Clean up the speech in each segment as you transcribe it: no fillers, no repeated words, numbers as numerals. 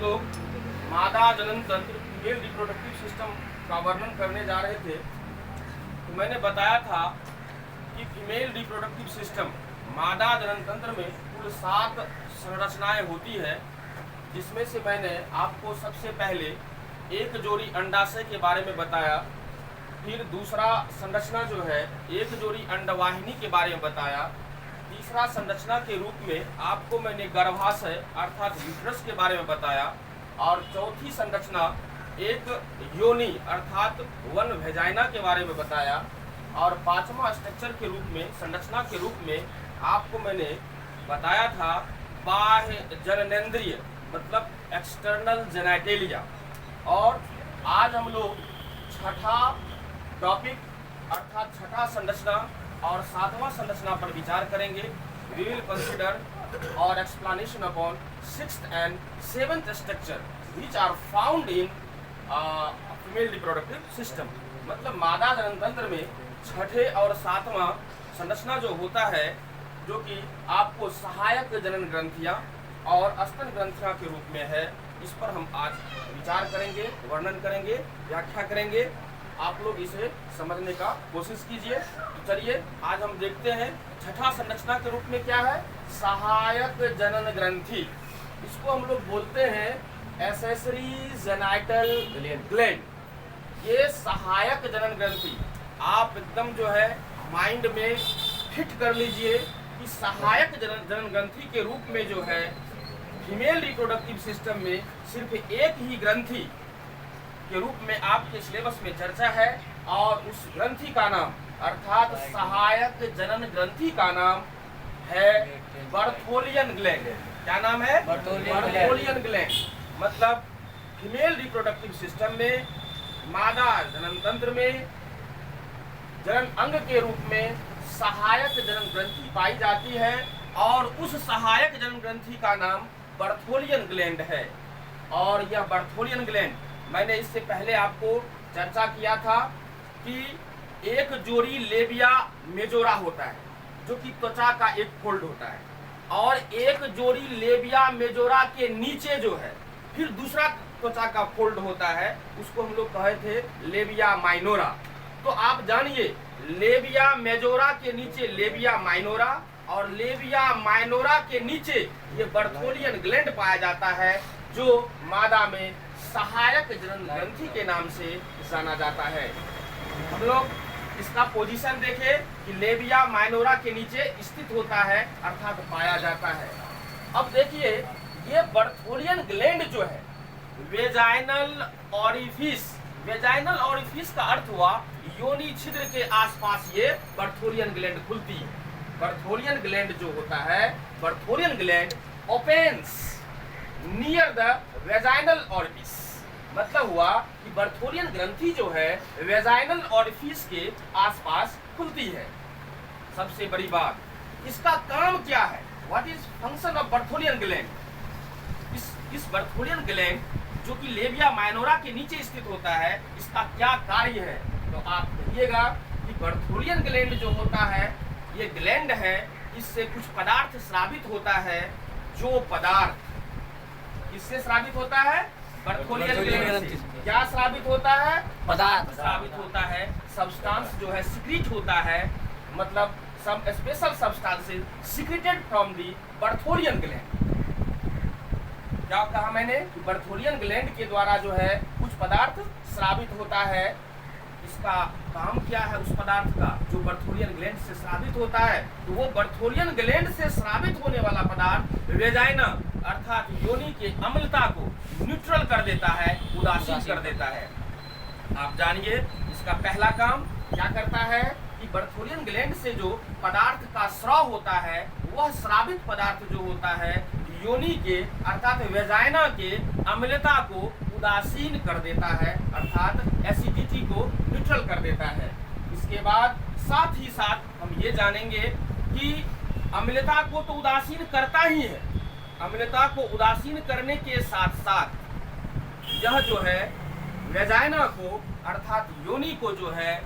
लोग मादा जनन तंत्र फीमेल रिप्रोडक्टिव सिस्टम का वर्णन करने जा रहे थे, तो मैंने बताया था कि फीमेल रिप्रोडक्टिव सिस्टम मादा जनन तंत्र में कुल 7 संरचनाएं होती है, जिसमें से मैंने आपको सबसे पहले एक जोड़ी अंडाशय के बारे में बताया, फिर दूसरा संरचना जो है एक जोड़ी अंडवाहिनी के बारे में बताया, तीसरा संरचना के रूप में आपको मैंने गर्भाशय अर्थात यूट्रस के बारे में बताया, और चौथी संरचना एक योनि अर्थात वन वेजाइना के बारे में बताया, और पांचवा स्ट्रक्चर के रूप में संरचना के रूप में आपको मैंने बताया था बाह्य जननेंद्रिय मतलब एक्सटर्नल जेनिटेलिया। और आज हम लोग छठा टॉपिक अर्थात छठा संरचना और 7वां संरचना पर विचार करेंगे। वी विल कंसिडर और explanation upon 6th and 7th structure which are found in female reproductive system. मतलब मादा जनन तंत्र में छठे और 7वां संरचना जो होता है, जो कि आपको सहायक जनन ग्रंथियां और स्तन ग्रंथियां के रूप में है, इस पर हम आज विचार करेंगे, वर्णन करेंगे, व्याख्या करेंगे। आप लोग इसे समझने का कोशिश कीजिए। तो चलिए आज हम देखते हैं छठा संरचना के रूप में क्या है, सहायक जनन ग्रंथि। इसको हम लोग बोलते हैं एसेसरी जेनाइटल ग्लैंड। ये सहायक जनन ग्रंथि आप एकदम जो है माइंड में फिट कर लीजिए कि सहायक जनन ग्रंथि के रूप में जो है फीमेल रिप्रोडक्टिव सिस्टम में सिर्फ एक ही ग्रंथि के रूप में आपके सिलेबस में चर्चा है, और उस ग्रंथि का नाम अर्थात सहायक जनन ग्रंथि का नाम है बर्थोलियन ग्लैंड। क्या नाम है? Bartholin gland. मतलब फीमेल रिप्रोडक्टिव सिस्टम में मादा जनन तंत्र में जनन अंग के रूप में सहायक जनन ग्रंथि पाई जाती है, और उस सहायक जनन ग्रंथि का नाम बर्थोलियन ग्लैंड है। और यह बर्थोलियन ग्लैंड मैंने इससे पहले आपको चर्चा किया था कि एक जोड़ी लेबिया मेजोरा होता है, जो कि त्वचा का एक फोल्ड होता है, और एक जोड़ी लेबिया मेजोरा के नीचे जो है फिर दूसरा त्वचा का फोल्ड होता है, उसको हम लोग कहे थे लेबिया माइनोरा। तो आप जानिए लेबिया मेजोरा के नीचे लेबिया माइनोरा, और लेबिया माइनोरा के नीचे ये बर्थोलियन ग्लैंड पाया जाता है, जो मादा में सहायक जनन ग्रंथि के नाम से जाना जाता है। हम लोग इसका पोजीशन देखें कि लेबिया माइनोरा के नीचे स्थित होता है अर्थात पाया जाता है। अब देखिए ये बर्थोलियन ग्लैंड जो है वेजाइनल ऑरिफिस, वेजाइनल ऑरिफिस का अर्थ हुआ योनि छिद्र के आसपास ये बर्थोलियन ग्लैंड खुलती है। बर्थोलियन ग्लैंड जो होता है, Bartholin gland opens near the vaginal orifice. मतलब हुआ कि बर्थोलियन ग्रंथि जो है वेजाइनल ऑरिफिस के आसपास खुलती है। सबसे बड़ी बात, इसका काम क्या है? What is function of Bartholin gland? इस बर्थोलियन ग्लैंड जो कि लेबिया माइनोरा के नीचे स्थित होता है, इसका क्या कार्य है? तो आप कहिएगा कि बर्थोलियन ग्लैंड जो होता है ये ग्लैंड है, इससे कुछ पदार्थ स्रावित होता है। जो पदार्थ किससे स्रावित होता है? बर्थोलियन ग्लैंड से। क्या स्रावित होता है? पदार्थ स्रावित होता है। सब्सटेंस जो है सिक्रीट होता है, मतलब some special substances secreted from the Bartholin gland. क्या कहा मैंने कि बर्थोलियन ग्लैंड के द्वारा जो है कुछ पदार्थ स्रावित होता है। इसका काम क्या है उस पदार्थ का जो बर्थोलियन ग्लैंड से स्रावित होता है? तो वो बर्थोलियन ग्लैंड से स्रावित होने वाला पदार्थ वेजाइना अर्थात योनि के अम्लता को न्यूट्रल कर देता है, उदासीन कर देता है। आप जानिए इसका पहला काम क्या करता है कि बर्थोलियन ग्लैंड से जो पदार्थ का स्राव होता है, वह स्रावित पदार्थ जो होता है योनि के अर्थात वेजाइना के अम्लता को उदासीन कर देता है, अर्थात एसिडिटी को न्यूट्रल कर देता है। इसके बाद साथ ही साथ हम ये जानेंगे कि अम्लता को तो उदासीन करता ही है, अम्लता को उदासीन करने के साथ साथ यह जो है वेजाइना को अर्थात योनि को जो है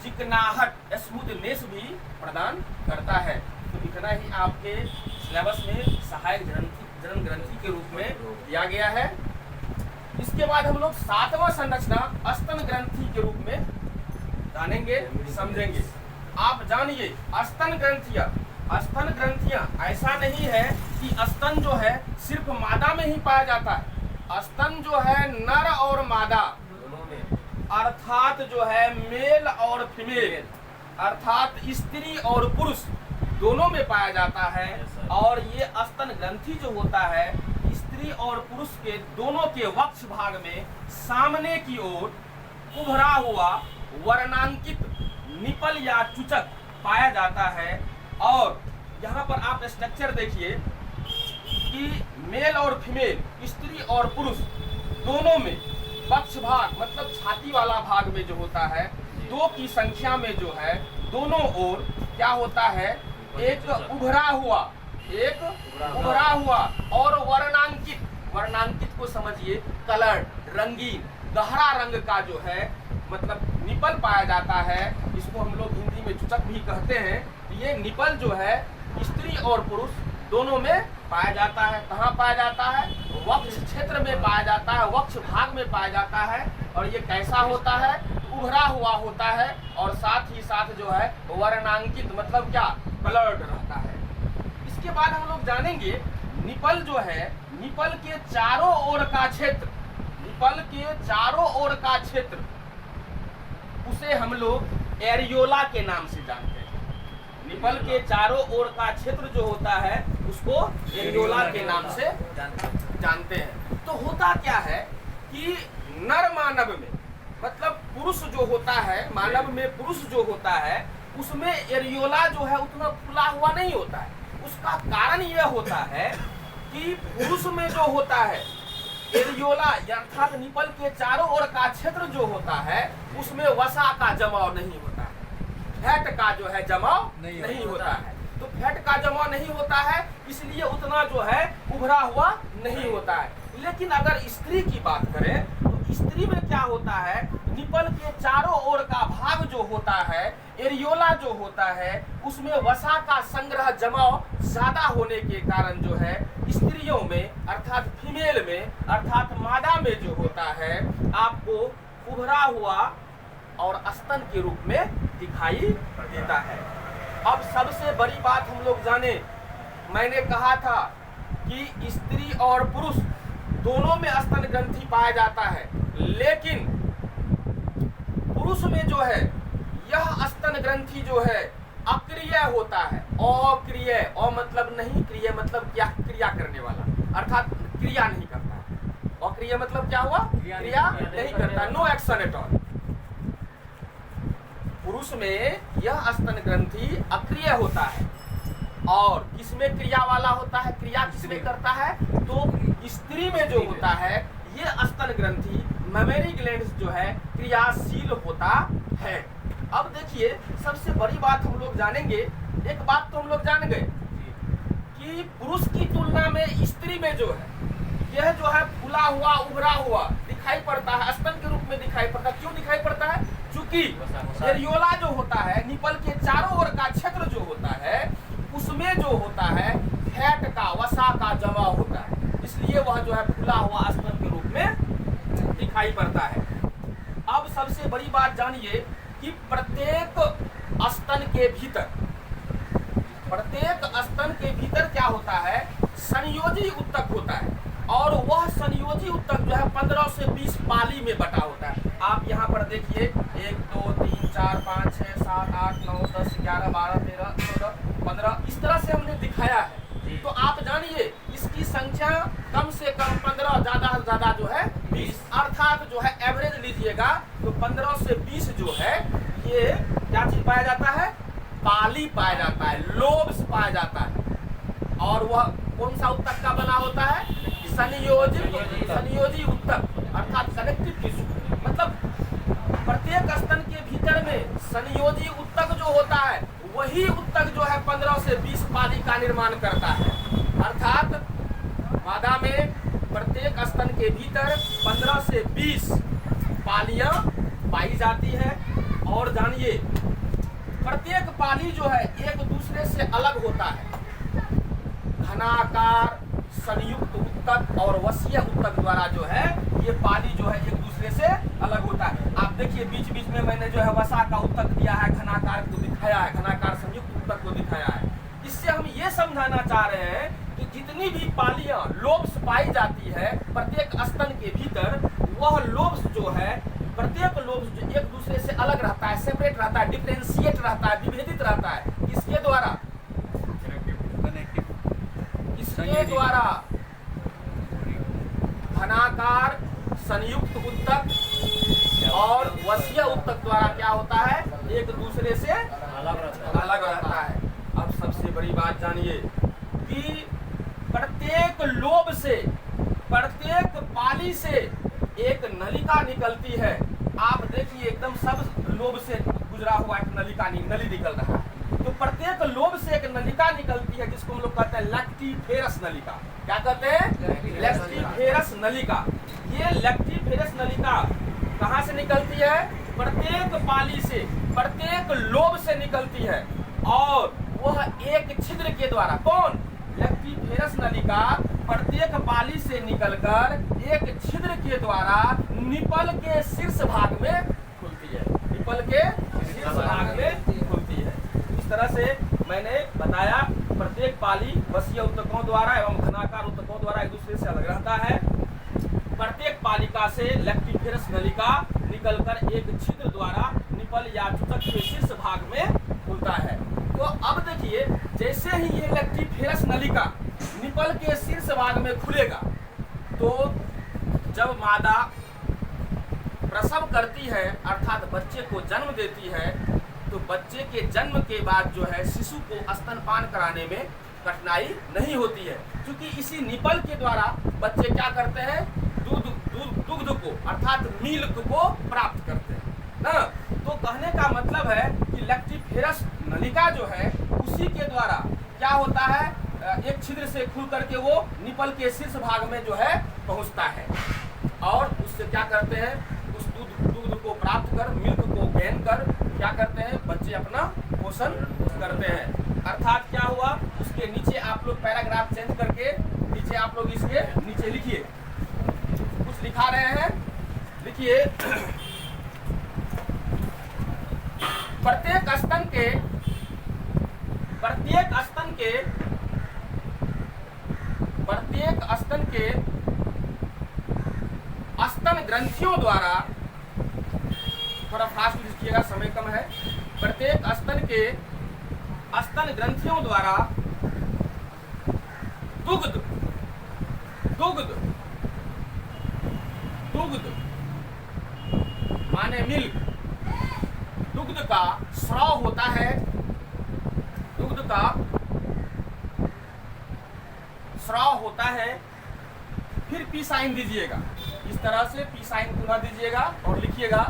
चिकनाहट स्मूथनेस भी प्रदान करता है। तो इतना ही आपके सिलेबस में सहायक जनन ग्रंथि के रूप में दिया गया है। इसके बाद हम लोग सातवां संरचना स्तन ग्रंथि के रूप में जानेंगे, समझेंगे। आप जानिए स्तन ग्रंथियां, स्तन ग्रंथियां ऐसा नहीं है कि स्तन जो है सिर्फ मादा में ही पाया जाता है। स्तन जो है नर और मादा दोनों में, अर्थात जो है मेल और फीमेल, अर्थात स्त्री और पुरुष दोनों में पाया जाता है। और ये स्तन ग्रंथि जो होता है स्त्री और पुरुष के दोनों के वक्ष भाग में सामने की ओर उभरा हुआ वर्णांकित निपल या चुचक पाया जाता है। और यहाँ पर आप स्ट्रक्चर देखिए कि मेल और फीमेल, स्त्री और पुरुष दोनों में पक्ष भाग मतलब छाती वाला भाग में जो होता है 2 की संख्या में जो है दोनों ओर क्या होता है, एक उभरा हुआ और वर्णांकित, वर्णांकित को समझिए कलर, रंगीन गहरा रंग का जो है मतलब निपल पाया जाता है। इसको हम लोग हिंदी में चुचक भी कहते हैं। ये निपल जो है स्त्री और पुरुष दोनों में पाया जाता है। कहाँ पाया जाता है? वक्ष क्षेत्र में पाया जाता है, वक्ष भाग में पाया जाता है। और ये कैसा होता है? उभरा हुआ होता है और साथ ही साथ जो है वर्णांकित मतलब क्या, कलर्ड रहता है। इसके बाद हम लोग जानेंगे निपल जो है, निपल के चारों ओर का क्षेत्र, निपल के चारों ओर का क्षेत्र उसे हम लोग एरियोला के नाम से जानते हैं। निपल के चारों ओर का क्षेत्र जो होता है उसको एरियोला के नाम से जानते हैं। तो होता क्या है कि नर मानव में मतलब पुरुष जो होता है, मानव में पुरुष जो होता है उसमें एरियोला जो है उतना फुला हुआ नहीं होता है। उसका कारण यह होता है कि पुरुष में जो होता है एरियोला अर्थात निपल के चारों ओर का क्षेत्र जो होता है उसमें वसा का जमाव नहीं होता है, फैट का जो है जमाव नहीं होता है। तो फैट का जमाव नहीं होता है इसलिए उतना जो है उभरा हुआ नहीं होता है। लेकिन अगर स्त्री की बात करें तो स्त्री में क्या होता है, निपल के चारों ओर का भाग जो होता है, एरियोला जो होता है उसमें वसा का संग्रह जमाव ज्यादा होने के कारण जो है स्त्रियों में अर्थात फीमेल में अर्थात मादा में जो होता है आपको उभरा हुआ और स्तन के रूप में दिखाई देता है। अब सबसे बड़ी बात हम लोग जाने, मैंने कहा था कि स्त्री और पुरुष दोनों में स्तन ग्रंथि पाया जाता है, लेकिन पुरुष में जो है यह स्तन ग्रंथि जो है अक्रिय होता है। अक्रिय, अ मतलब नहीं, क्रिय मतलब क्या, क्रिया करने वाला अर्थात क्रिया नहीं करता है। अक्रिय मतलब क्या हुआ, क्रिया नहीं करता, नो एक्शन एट ऑल। पुरुष में यह स्तन ग्रंथि अक्रिय होता है और किसमें क्रिया वाला होता है, क्रिया किसमें करता है, तो स्त्री में जो होता है ये स्तन ग्रंथि मेमरी ग्लैंड्स जो है क्रियाशील होता है। अब देखिए सबसे बड़ी बात हम लोग जानेंगे, एक बात तो हम लोग जान गए कि पुरुष की तुलना में स्त्री में जो है यह जो है फूला हुआ उभरा हुआ दिखाई पड़ता है, स्तन के रूप में दिखाई पड़ता है। क्यों दिखाई पड़ता है? चूंकि एरियोला जो होता है निपल के चारों ओर का क्षेत्र जो होता है उसमें जो होता है फैट का, वसा का जमाव होता है, इसलिए वह जो है फूला हुआ स्तन के रूप में दिखाई पड़ता है। अब सबसे बड़ी बात जानिए कि प्रत्येक स्तन के भीतर क्या होता है, संयोजी उत्तक होता है और वह संयोजी उत्तक जो है 15 से 20 पाली में बटा होता है। आप यहाँ पर देखिए 1 2 3 4 5 6 7 8 9 10 11 12 13 14 15 इस तरह से हमने दिखाया है। तो आप जानिए इसकी संख्या कम से कम 15, ज्यादा से ज्यादा जो है 20, अर्थात जो है एवरेज लीजिएगा तो 15 से 20 जो है ये क्या चीज पाया जाता है, पाली पाया जाता है, लोब्स पाया जाता है। और वह कौन सा उत्तक का बना होता है, संयोजी उत्तक अर्थात कनेक्टिव टिश्यू। मतलब प्रत्येक स्तन के भीतर में संयोजी उत्तक जो होता है वही उत्तक जो है 15 से 20 पाली का निर्माण करता है। अर्थात मादा में प्रत्येक स्तन के भीतर 15 से 20 पालियां पाई जाती है। और जानिए प्रत्येक पाली जो है एक दूसरे से अलग होता है। घनाकार, संयुक्त उत्तक और वसीय उत्तक द्वारा जो है ये पाली जो है एक दूसरे से अलग होता है। आप देखिए बीच बीच में मैंने जो है वसा का उत्तक दिया है, घनाकार को दिखाया है, घनाकार संयुक्त उत्तक को दिखाया है। इससे हम ये समझाना चाह रहे हैं कि जितनी भी पालियां लोब्स पाई जाती है प्रत्येक स्तन के भीतर, वह लोब्स जो है प्रत्येक लोब्स जो एक दूसरे से अलग रहता है, सेपरेट रहता है, डिफरेंशिएट रहता है, विभेदित रहता है। इसके द्वारा घनाकार संयुक्त उत्तक और वसीय उत्तक द्वारा क्या होता है, एक दूसरे से अलग रहता है। अब सबसे बड़ी बात जानिए कि प्रत्येक लोब से, प्रत्येक पाली से एक नलिका निकलती है। आप देखिए एकदम सब लोब से गुजरा हुआ एक नली निकल रहा है। तो प्रत्येक लोब से एक नलिका निकलती है जिसको हम लोग कहते हैं लैक्टिफेरस नलिका। क्या कहते हैं? लैक्टिफेरस नलिका। ये लैक्टिफेरस नलिका कहाँ से निकलती है? प्रत्येक पाली से, प्रत्येक लोब से निकलती है और वह एक छिद्र के द्वारा, कौन? लैक्टिफेरस नलिका प्रत्येक पाली से निकलकर एक छिद्र के द्वारा निपल के शीर्ष भाग में खुलती है। निपल के शीर्ष भाग में खुलती है। इस तरह से मैंने बताया प्रत्येक पाली वसीय उत्तकों द्वारा एवं घनाकार उत्तकों द्वारा एक दूसरे से अलग रहता है। प्रत्येक पालिका से लैक्टिफेरस नलिका निकलकर एक छिद्र द्वारा निपल या चुतक के शीर्ष भाग में खुलता है। तो अब देखिए जैसे ही ये लैक्टिफेरस नलिका निपल के शीर्ष भाग में खुलेगा तो जब मादा प्रसव करती है अर्थात बच्चे को जन्म देती है, तो बच्चे के जन्म के बाद जो है शिशु को स्तनपान कराने में कठिनाई नहीं होती है, क्योंकि इसी निपल के द्वारा बच्चे क्या करते हैं? दुग्ध को अर्थात मिल्क को प्राप्त करते हैं ना। तो कहने का मतलब है कि लैक्टिफेरस नलिका जो है उसी के द्वारा क्या होता है, एक छिद्र से खुल करके वो निपल के शीर्ष भाग में जो है पहुंचता है और उससे क्या करते हैं, उस दूध को प्राप्त कर, मिल्क को गेन कर क्या करते हैं, बच्चे अपना पोषण करते हैं। अर्थात क्या हुआ, उसके नीचे आप लोग पैराग्राफ चेंज करके नीचे आप लोग इसके नीचे लिखिए, कुछ लिखा रहे हैं, लिखिए प्रत्येक स्तन के स्तन ग्रंथियों द्वारा, थोड़ा फास्ट लिखिएगा समय कम है, प्रत्येक स्तन ग्रंथियों द्वारा दुग्ध माने मिल्क, दुग्ध का स्राव होता है, दुग्ध का स्राव होता है। फिर पी साइन दीजिएगा, इस तरह से पी साइन पुनः दीजिएगा और लिखिएगा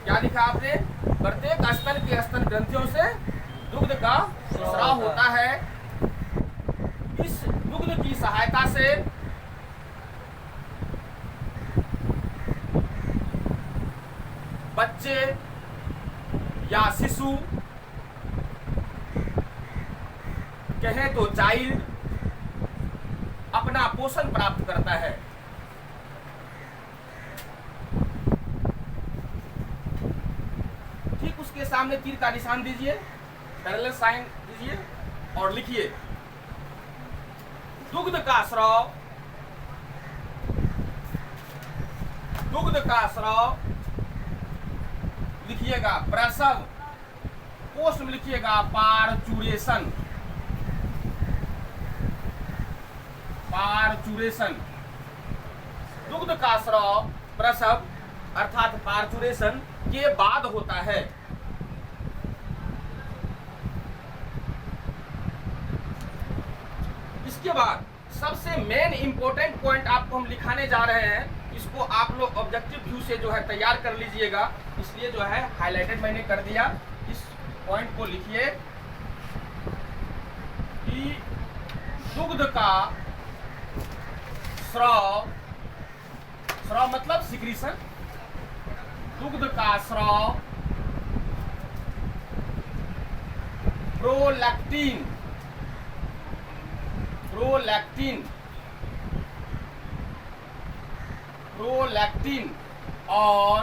क्या लिखा आपने, प्रत्येक स्तन के स्तन ग्रंथियों से दुग्ध का स्राव होता है। इस दुग्ध की सहायता से बच्चे या शिशु, कहें तो चाइल्ड, अपना पोषण प्राप्त करता है। ठीक उसके सामने तीर का निशान दीजिए, पैरेलल साइन दीजिए और लिखिए दुग्ध का स्राव, दुग्ध का स्राव लिखिएगा प्रसव, पोस्ट में लिखिएगा पार्चुरेशन, पार्चुरेशन। दुग्ध का स्राव प्रसव अर्थात पार्चुरेशन के बाद होता है। इसके बाद सबसे मेन इंपॉर्टेंट पॉइंट आपको हम लिखाने जा रहे हैं, इसको आप लोग ऑब्जेक्टिव व्यू से जो है तैयार कर लीजिएगा, इसलिए जो है हाईलाइटेड मैंने कर दिया। इस पॉइंट को लिखिए कि दुग्ध का स्राव, स्राव मतलब सिक्रीशन, दुग्ध का स्राव प्रोलैक्टिन, प्रोलैक्टिन प्रोलैक्टिन और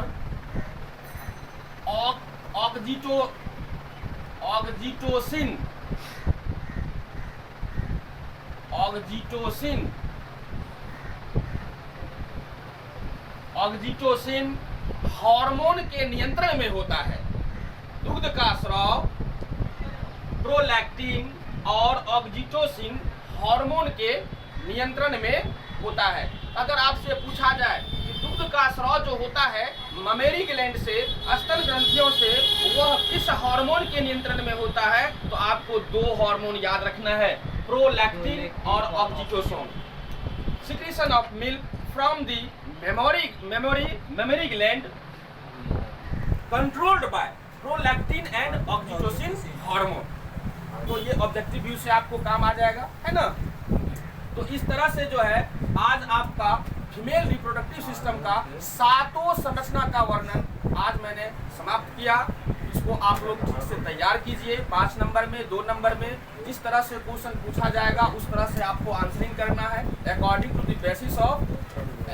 ऑक्सीटोसिन हार्मोन के नियंत्रण में होता है। दुग्ध का स्राव प्रोलैक्टिन और ऑक्सीटोसिन हार्मोन के नियंत्रण में होता है। अगर आपसे पूछा जाए कि दुग्ध का स्राव जो होता है ममेरी ग्लैंड से, स्तन ग्रंथियों से, वह किस हार्मोन के नियंत्रण में होता है, तो आपको दो हार्मोन याद रखना है, प्रोलैक्टिन और oxytocin. Secretion of milk from the memory gland controlled by prolactin and oxytocin hormone. तो ये ऑब्जेक्टिव व्यू से आपको काम आ जाएगा, है ना। तो इस तरह से जो है आज आपका फीमेल रिप्रोडक्टिव सिस्टम का 7 संरचना का वर्णन आज मैंने समाप्त किया। इसको आप लोग ठीक से तैयार कीजिए। 5 नंबर में, 2 नंबर में जिस तरह से क्वेश्चन पूछा जाएगा उस तरह से आपको आंसरिंग करना है। According to the basis of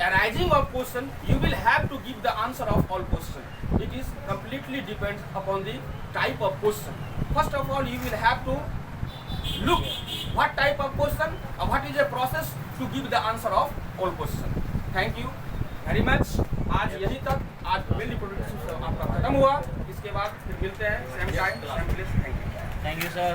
arising of question you will have to give the answer of all question. It is completely depends upon the type of question. First of all you will have to look what type of question or what is a process to give the answer of all question. Thank you very much. आज यही तक, आज female reproductive system आपका खत्म हुआ। इसके बाद फिर मिलते हैं same time same place. Thank you sir.